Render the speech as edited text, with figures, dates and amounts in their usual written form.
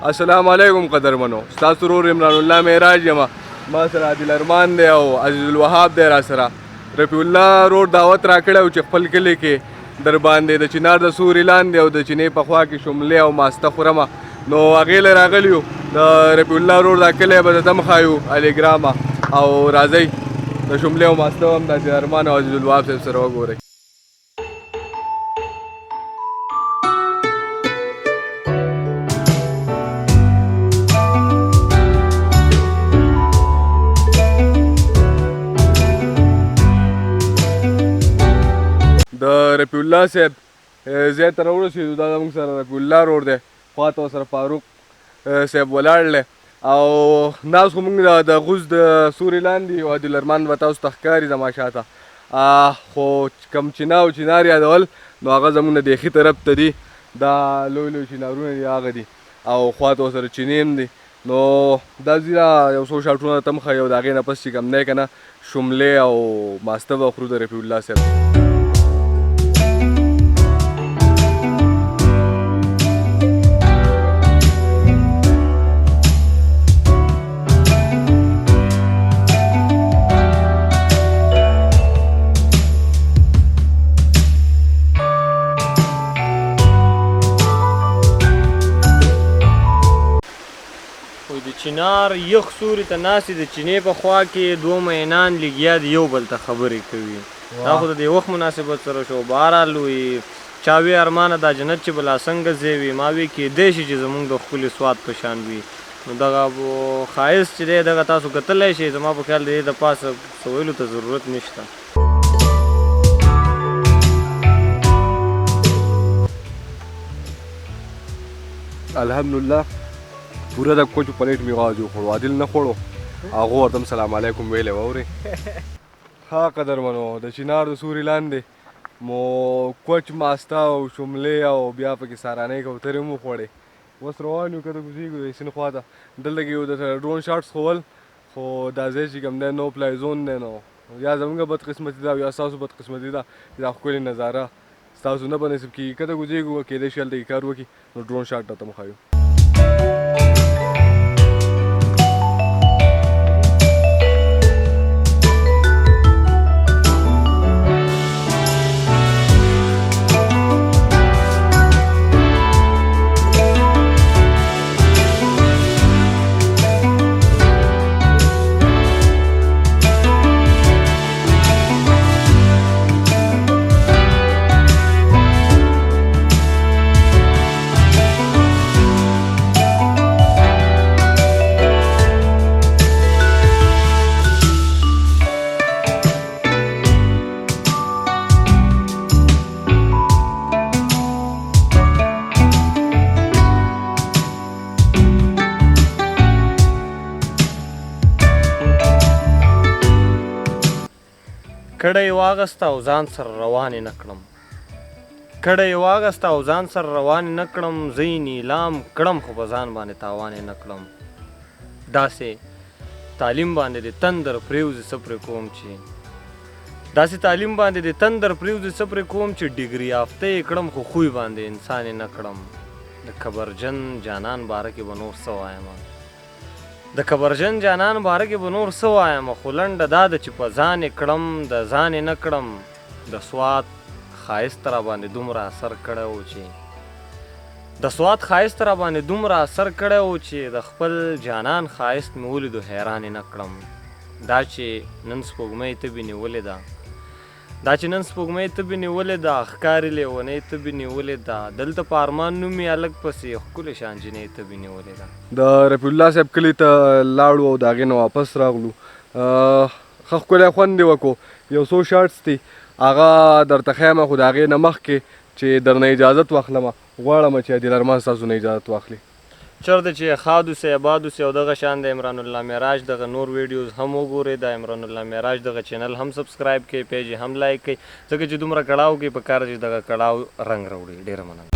السلام علیکم قدرمنو، ستاسو ورور عمران الله معراج یم. ما سره عادل ارمان دی او عزیز الوهاب دی را سره. رفیع الله رور دعوت راکړی و چې خپل کلي کې در باندې د چنار د سوري لاندې او د چینې په خوا کې شملې او ماسته خورمه، نو هغې له راغلي یو. د رفیع الله رور دا کلی به درته ښایو الیګراما، او راځئ د شملې او ماسته هم د عادل ارمان او عزیز الوهاب صاحب سره وګورئ. د رفیع الله صاحب ځای ته راورسېدو. دا زموږ سره رفیع الله رور دی، خواته ورسره فاروق صاحب ولاړ دی، او ناست خو موږ د غوز د سوري لاندې یو عادل ارمان به تاسو ته ښکاري زما شاته، خو کوم چینه او چنار یادول نو هغه زموږ د دیخي طرف ته دي. دا لوی لوی چنارونه دي هغه دي، او خواته ورسره چینې هم دي. نو دا ځي یو څو شاټونه درته هم ښایي، او د هغې نه پس چې کوم دی که نه شملې او ماسته به خورو د رفیع الله صاحب. چنار یخ سوري ته ناستې د چینې په خوا کې دوه مینان لګیا دي، یو بل ته خبرې کوي. دا خو د دې وخت مناسبت سره شو. بهرحال وي چا وی ارمانه دا جنت چې بلا څنګه ځای وي، ما وی کیدای شي چې زموږ د ښکلي سوات په شان وي. نو دغه ښایست چې دی دغه تاسو کتلی شئ. زما په خیال د دې د پاسه څه ویلو ته ضرورت نشته. الحمدلله پوره د کوچو پلیټ مې غواړ وخوړو، عادل نه خوړو، هغو ورته هم سلام علیکم ویلی و. اورې ها قدرمنو، د چنار د سوري لاندې مو کوچ ماسته او شملې او بیا پکې سارانۍ کوترې هم وخوړې. اوس روان یو کته کوزېږو د سیند خوا ته. دلته کې یو د ډرون شاټس خول، خو دا ځای چې کوم دی نو پلای زون دی، نو یا زموږ بدقسمتي ده او یا ستاسو بدقسمتي ده چې دا ښکلې نظاره ستاسو نه به نصیب کېږي. کته کوزېږو کېدای شي هلته کې کار وکړي، نو ډرون شاټ درته هم ښایو. کډه یې واغسته او ځان سره روانې نه کړم، کډه یې واغسته او ځان سره روانې نه کړم، زه یې نیلام کړم خو په ځان باندې تاوانې نه کړم. داسې تعلیم باندې د تندر پرېوځي څه پرې کوم چې داسې تعلیم باندې د تندر پرېوځي څه پرې کوم چې ډګري یافته یې کړم خو خوی باندې انسان یې نه کړم. د کبرجن جانان باره کې به نور څه وایم، د کبرجن جانان باره کې به نور څه وایم، خو لنډه دا ده چې په ځان یې کړم د ځان یې نه کړم. د سوات ښایست را باندې دومره اثر کړی و چې د سوات ښایست را باندې دومره اثر کړی و چې د خپل جانان ښایست مې ولیدو حیران یې نه کړم. دا چې نن سپوږمۍ تبې نیولې ده، دا چې نن سپوږمۍ تبې نیولې ده، ښکاري لیونۍ تبې نیولې ده، دلته په ارمان نوم یې هلک پسې ښکلې شان جینۍ تبې نیولې ده. د رفیع الله صاحب کلي ته لاړو او د هغې نه واپس راغلو. ښه ښکلی خوند یې وکړو. یو څو شاټس دي هغه درته ښیمه، خو د هغې نه مخکې چې درنه اجازت واخلمه غواړم چې عادل ارمان ستاسو نه اجازت واخلي. چېرته چې ښاد اوسئ اباد اوسئ او دغه شان د عمران الله معراج دغه نور ویډیوز هم وګورئ. د عمران الله معراج دغه چینل هم سبسکرایب کړئ، پیج یې هم لایک کړئ، ځکه چې دومره کړاو کې په کار چې دغه کړاو رنګ راوړي. ډېره مننه.